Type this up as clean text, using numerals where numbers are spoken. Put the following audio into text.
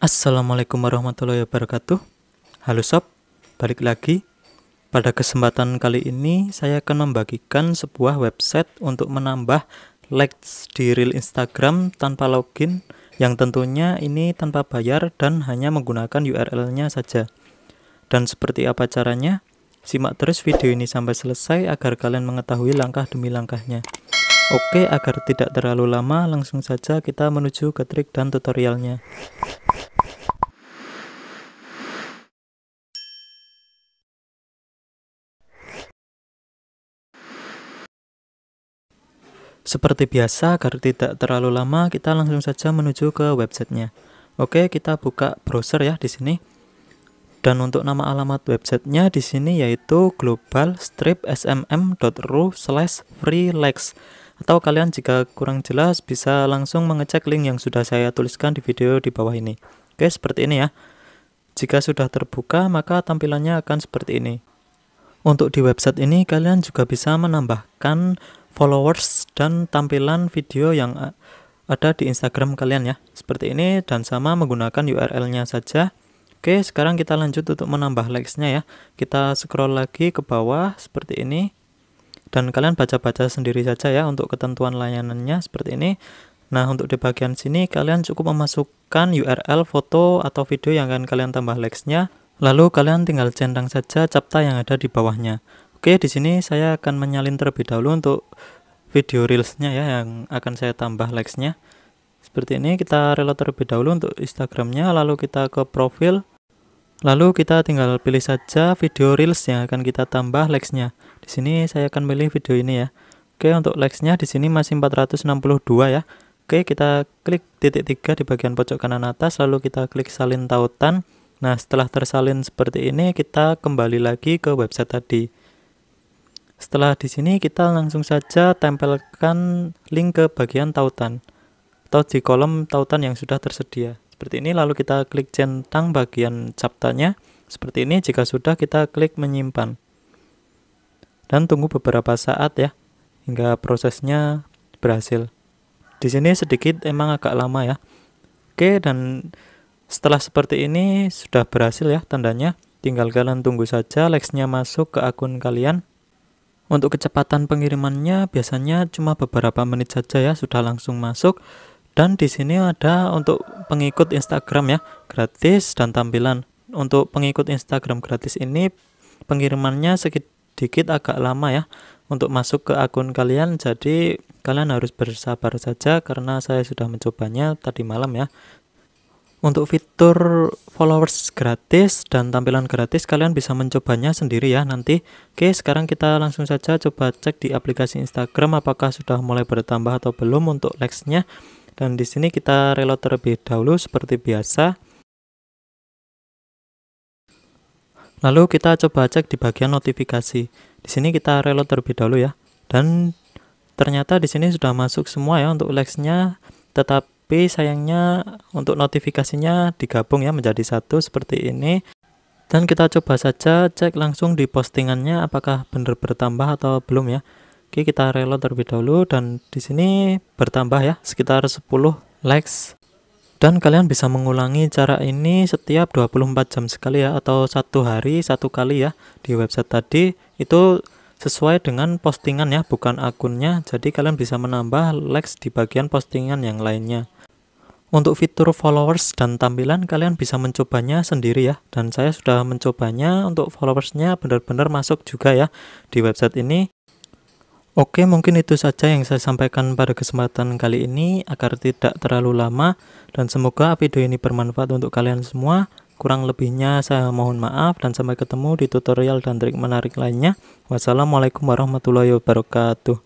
Assalamualaikum warahmatullahi wabarakatuh. Halo sob, balik lagi. Pada kesempatan kali ini saya akan membagikan sebuah website untuk menambah likes di reel Instagram tanpa login, yang tentunya ini tanpa bayar dan hanya menggunakan URL-nya saja. Dan seperti apa caranya? Simak terus video ini sampai selesai agar kalian mengetahui langkah demi langkahnya. Oke, agar tidak terlalu lama, langsung saja kita menuju ke trik dan tutorialnya. Seperti biasa, agar tidak terlalu lama, kita langsung saja menuju ke websitenya. Oke, kita buka browser ya di sini. Dan untuk nama alamat websitenya di sini yaitu globalstripsmm.ru/freelikes. Atau kalian jika kurang jelas bisa langsung mengecek link yang sudah saya tuliskan di video di bawah ini. Oke, seperti ini ya. Jika sudah terbuka, maka tampilannya akan seperti ini. Untuk di website ini kalian juga bisa menambahkan followers dan tampilan video yang ada di Instagram kalian ya, seperti ini, dan sama menggunakan URL-nya saja. Oke, sekarang kita lanjut untuk menambah likes-nya ya. Kita scroll lagi ke bawah seperti ini, dan kalian baca-baca sendiri saja ya untuk ketentuan layanannya seperti ini. Nah, untuk di bagian sini kalian cukup memasukkan URL foto atau video yang akan kalian tambah likes-nya, lalu kalian tinggal centang saja captcha yang ada di bawahnya. Oke, di sini saya akan menyalin terlebih dahulu untuk video reels-nya ya yang akan saya tambah likes-nya. Seperti ini, kita reload terlebih dahulu untuk Instagram-nya, lalu kita ke profil. Lalu kita tinggal pilih saja video reels yang akan kita tambah likes-nya. Di sini saya akan pilih video ini ya. Oke, untuk likes-nya di sini masih 462 ya. Oke, kita klik titik 3 di bagian pojok kanan atas, lalu kita klik salin tautan. Nah, setelah tersalin seperti ini, kita kembali lagi ke website tadi. Setelah di sini kita langsung saja tempelkan link ke bagian tautan atau di kolom tautan yang sudah tersedia. Seperti ini, lalu kita klik centang bagian captanya. Seperti ini, jika sudah kita klik menyimpan. Dan tunggu beberapa saat ya hingga prosesnya berhasil. Di sini sedikit emang agak lama ya. Oke, dan setelah seperti ini sudah berhasil ya tandanya. Tinggal kalian tunggu saja likes-nya masuk ke akun kalian. Untuk kecepatan pengirimannya biasanya cuma beberapa menit saja ya sudah langsung masuk. Dan di sini ada untuk pengikut Instagram ya, gratis dan tampilan. Untuk pengikut Instagram gratis ini pengirimannya sedikit agak lama ya untuk masuk ke akun kalian. Jadi kalian harus bersabar saja karena saya sudah mencobanya tadi malam ya. Untuk fitur followers gratis dan tampilan gratis kalian bisa mencobanya sendiri ya nanti. Oke, sekarang kita langsung saja coba cek di aplikasi Instagram apakah sudah mulai bertambah atau belum untuk likes-nya. Dan di sini kita reload terlebih dahulu seperti biasa. Lalu kita coba cek di bagian notifikasi. Di sini kita reload terlebih dahulu ya. Dan ternyata di sini sudah masuk semua ya untuk likes-nya, tetapi sayangnya untuk notifikasinya digabung ya menjadi satu seperti ini. Dan kita coba saja cek langsung di postingannya apakah benar bertambah atau belum ya. Oke, kita reload terlebih dahulu dan di sini bertambah ya sekitar 10 likes. Dan kalian bisa mengulangi cara ini setiap 24 jam sekali ya, atau satu hari satu kali ya di website tadi. Itu sesuai dengan postingan ya, bukan akunnya. Jadi kalian bisa menambah likes di bagian postingan yang lainnya. Untuk fitur followers dan tampilan kalian bisa mencobanya sendiri ya. Dan saya sudah mencobanya untuk followersnya benar-benar masuk juga ya di website ini. Oke, mungkin itu saja yang saya sampaikan pada kesempatan kali ini agar tidak terlalu lama. Dan semoga video ini bermanfaat untuk kalian semua. Kurang lebihnya saya mohon maaf dan sampai ketemu di tutorial dan trik menarik lainnya. Wassalamualaikum warahmatullahi wabarakatuh.